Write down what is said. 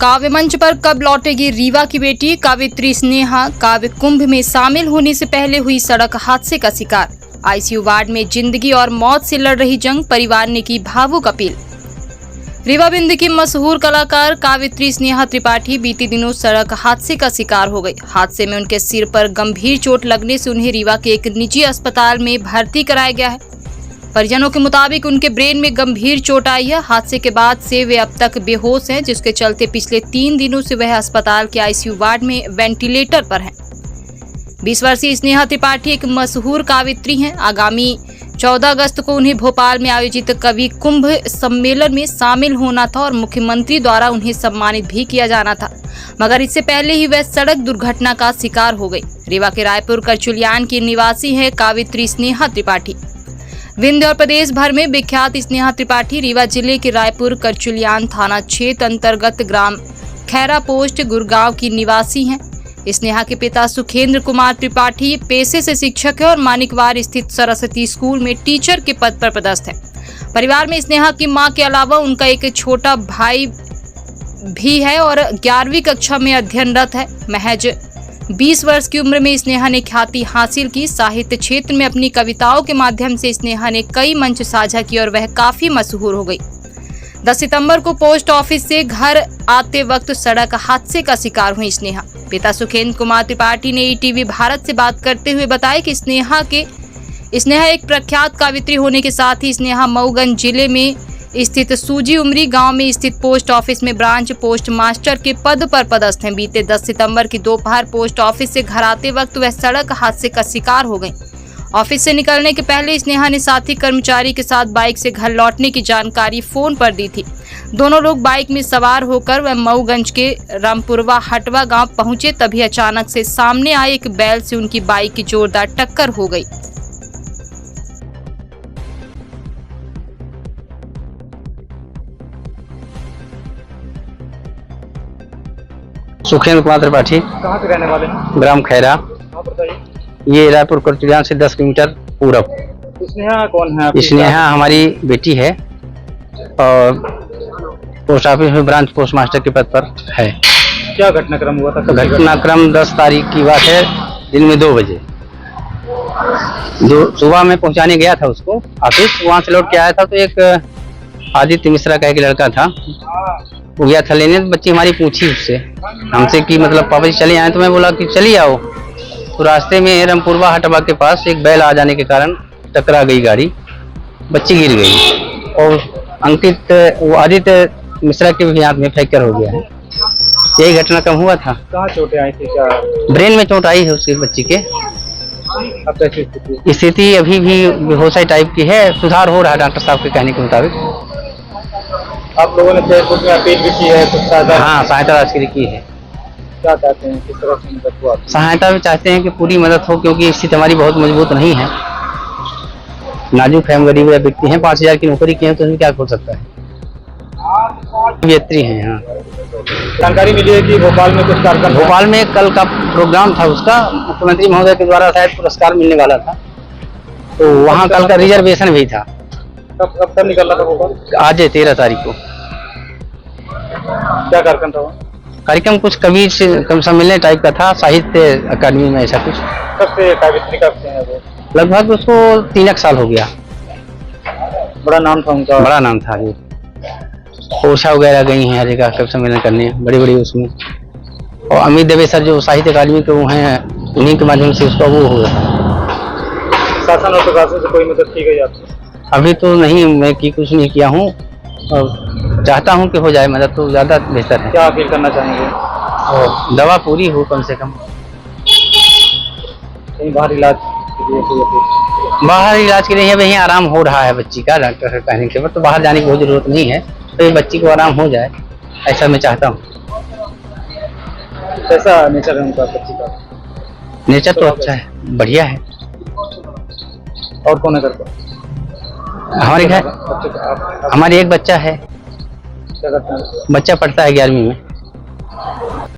काव्य मंच पर कब लौटेगी रीवा की बेटी कावित्री स्नेहा। काव्य कुंभ में शामिल होने से पहले हुई सड़क हादसे का शिकार। आईसीयू वार्ड में जिंदगी और मौत से लड़ रही जंग, परिवार ने की भावुक अपील। रीवा बिंद की मशहूर कलाकार कावित्री स्नेहा त्रिपाठी बीते दिनों सड़क हादसे का शिकार हो गई। हादसे में उनके सिर पर गंभीर चोट लगने से उन्हें रीवा के एक निजी अस्पताल में भर्ती कराया गया है। परिजनों के मुताबिक उनके ब्रेन में गंभीर चोट आई है। हादसे के बाद से वे अब तक बेहोश हैं, जिसके चलते पिछले 3 दिनों से वह अस्पताल के आईसीयू वार्ड में वेंटिलेटर पर हैं। 20 वर्षीय स्नेहा त्रिपाठी एक मशहूर कावित्री हैं। आगामी 14 अगस्त को उन्हें भोपाल में आयोजित कवि कुंभ सम्मेलन में शामिल होना था और मुख्यमंत्री द्वारा उन्हें सम्मानित भी किया जाना था, मगर इससे पहले ही वह सड़क दुर्घटना का शिकार हो गई। रीवा के रायपुर करचुलियान की निवासी है कावित्री स्नेहा त्रिपाठी। विंध्य और प्रदेश भर में विख्यात स्नेहा त्रिपाठी रीवा जिले के रायपुर करचुलियान थाना क्षेत्र अंतर्गत ग्राम खैरा पोस्ट गुड़गांव की निवासी हैं। स्नेहा के पिता सुखेंद्र कुमार त्रिपाठी पेशे से शिक्षक है और मानिकवार स्थित सरस्वती स्कूल में टीचर के पद पर पदस्थ है। परिवार में स्नेहा की मां के अलावा उनका एक छोटा भाई भी है और 11वीं कक्षा में अध्ययनरत है। महज 20 वर्ष की उम्र में स्नेहा ने ख्याति हासिल की। साहित्य क्षेत्र में अपनी कविताओं के माध्यम से स्नेहा ने कई मंच साझा किए और वह काफी मशहूर हो गई। 10 सितंबर को पोस्ट ऑफिस से घर आते वक्त सड़क हादसे का शिकार हुई स्नेहा। पिता सुखेंद्र कुमार त्रिपाठी ने ईटीवी भारत से बात करते हुए बताया कि स्नेहा एक प्रख्यात कावित्री होने के साथ ही स्नेहा मऊगंज जिले में स्थित सूजी उमरी गांव में स्थित पोस्ट ऑफिस में ब्रांच पोस्ट मास्टर के पद पर पदस्थ हैं। बीते 10 सितंबर की दोपहर पोस्ट ऑफिस से घर आते वक्त वह सड़क हादसे का शिकार हो गई। ऑफिस से निकलने के पहले स्नेहा ने साथी कर्मचारी के साथ बाइक से घर लौटने की जानकारी फोन पर दी थी। दोनों लोग बाइक में सवार होकर वह मऊगंज के रामपुरवा हटवा गांव पहुंचे, तभी अचानक से सामने आए एक बैल से उनकी बाइक की जोरदार टक्कर हो गई। सुखेंद्र कुमार त्रिपाठी। कहाँ के रहने वाले हैं? ग्राम खैरा। ये रायपुर करचुलियान से 10 किलोमीटर पूरब। स्नेहा कौन है? स्नेहा हमारी बेटी है और पोस्ट ऑफिस में ब्रांच पोस्ट मास्टर के पद पर है। क्या घटनाक्रम हुआ था? घटनाक्रम 10 तारीख की बात है, दिन में 2 बजे। सुबह में पहुंचाने गया था उसको ऑफिस, वहां से लौट के आया था तो एक आदित्य मिश्रा का एक लड़का था, वो गया था लेने। बच्ची हमारी पूछी उससे हमसे कि मतलब पापा जी चले आए, तो मैं बोला कि चलिए आओ। तो रास्ते में रामपुरवा हटवा के पास एक बैल आ जाने के कारण टकरा गई गाड़ी, बच्ची गिर गई और अंकित वो आदित्य मिश्रा के भी हाथ में फ्रैक्चर हो गया है। यही घटनाक्रम हुआ था। कहाँ चोटें आई थी? क्या ब्रेन में चोट आई है उसकी बच्ची के। अब कैसी स्थिति अभी भी बेहोशाई टाइप की है, सुधार हो रहा है डॉक्टर साहब के कहने के मुताबिक। आप लोगों ने फेसबुक में अपील भी की है? कुछ सहायता? हाँ, सहायता राशि की है। क्या चाहते हैं, किस तरह से मदद हुआ? सहायता भी चाहते हैं कि पूरी मदद हो, क्योंकि स्थिति हमारी बहुत मजबूत नहीं है, नाजुक है, गरीब व्यक्ति हैं। 5000 की नौकरी की है तो क्या हो सकता है। व्यक्ति हैं। हाँ, जानकारी मिली है कि भोपाल में कुछ कार्यक्रम, भोपाल में कल का प्रोग्राम था उसका, मुख्यमंत्री महोदय के द्वारा शायद पुरस्कार मिलने वाला था, तो वहाँ कल का रिजर्वेशन भी था। कब निकल रहा था भोपाल? आज है 13 तारीख को। क्या कार्यक्रम था वहाँ? कार्यक्रम कुछ कवि से सम्मेलन टाइप का था, साहित्य अकादमी में ऐसा कुछ। कब से कावित्री करते हैं वो? लगभग उसको 3 साल हो गया। बड़ा नाम था उनका? बड़ा नाम था। कोशा वगैरह गई हैं हर जगह कवि सम्मेलन करने, बड़ी बड़ी उसमें। और अमित देवे सर जो साहित्य अकादमी के वो हैं, उन्हीं के माध्यम से उसका वो हुआ। शासन और प्रशासन से कोई मदद की गई आपको? अभी तो नहीं, मैं कुछ नहीं किया हूँ और चाहता हूँ कि हो जाए मदद तो ज़्यादा बेहतर है। क्या अपील करना चाहेंगे? और दवा पूरी हो कम से कम। कहीं बाहर इलाज के लिए कोई अपील? बाहर इलाज के लिए है, वहीं आराम हो रहा है बच्ची का, डॉक्टर से कहने के बाद तो बाहर जाने की कोई जरूरत नहीं है, तो ये बच्ची को आराम हो जाए, ऐसा मैं चाहता हूँ। कैसा नेचर है उनका बच्ची का? नेचर तो अच्छा है, बढ़िया है। और कौन है घर पर? हमारे घर हमारे एक बच्चा है। क्या करते हैं? बच्चा पढ़ता है 11वीं में।